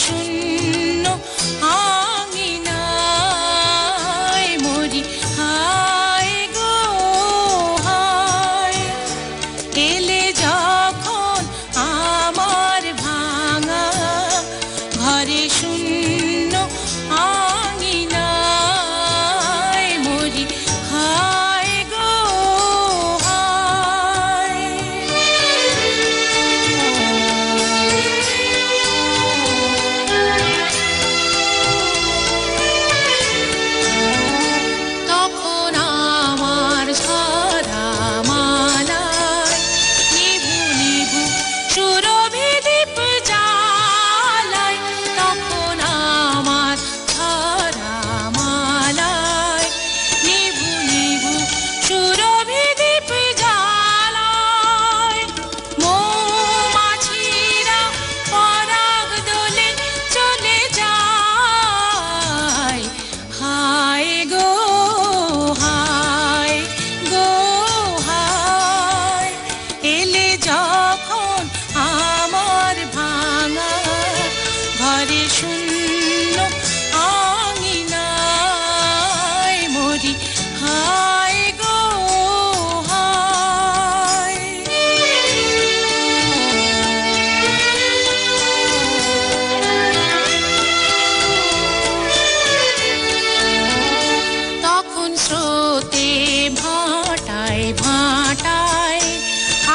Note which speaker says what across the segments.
Speaker 1: শূন্য আঙিনায় মরি হায় গো হায়। এলে যখন আমার ভাঙা ঘরে শূন্য আঙিনায় মরি হায় গো হায়। তখন আমার ঝরা মালায় নিভু নিভু সুরভি দীপ জ্বালায়। তখন আমার ঝরা মালায় নিভু নিভু সুরভি দীপ জ্বালায়। মৌমাছিরা পরাগ দোলে চলে যায় হায় গো হায় গো হায়। এলে যখন আমার ভাঙা ঘরে শূন্য আঙিনায় মরি হায় গো হায়। তখন স্রোতে ভাটায় ভাটায়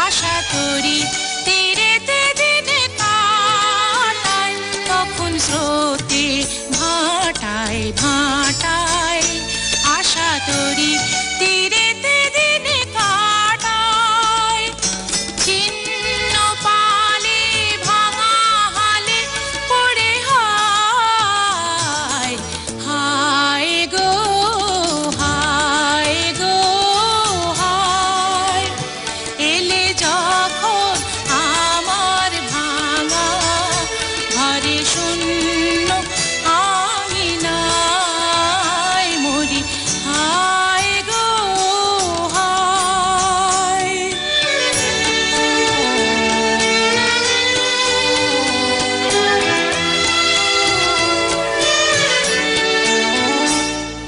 Speaker 1: আশা তরি তীরেতে দিনে কাটায়। তখন স্রোতে ভাটায় ভাটায় আশা তরি তীরেতে দিনে কাটায়। ছিন্ন পালে ভাঙা হালে পড়ে হায় হায় গো হায় গো হায়। এলে যখন আমার ভাঙা ঘরে শূন্য আঙিনায় মরি হায় গো হায়।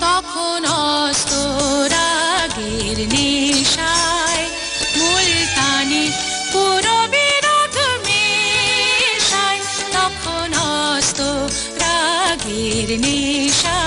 Speaker 1: তখন অস্ত রাগের নেশায় মুলতানি পুরবিরোধ মেশায়। তখন অস্ত রাগের নেশায়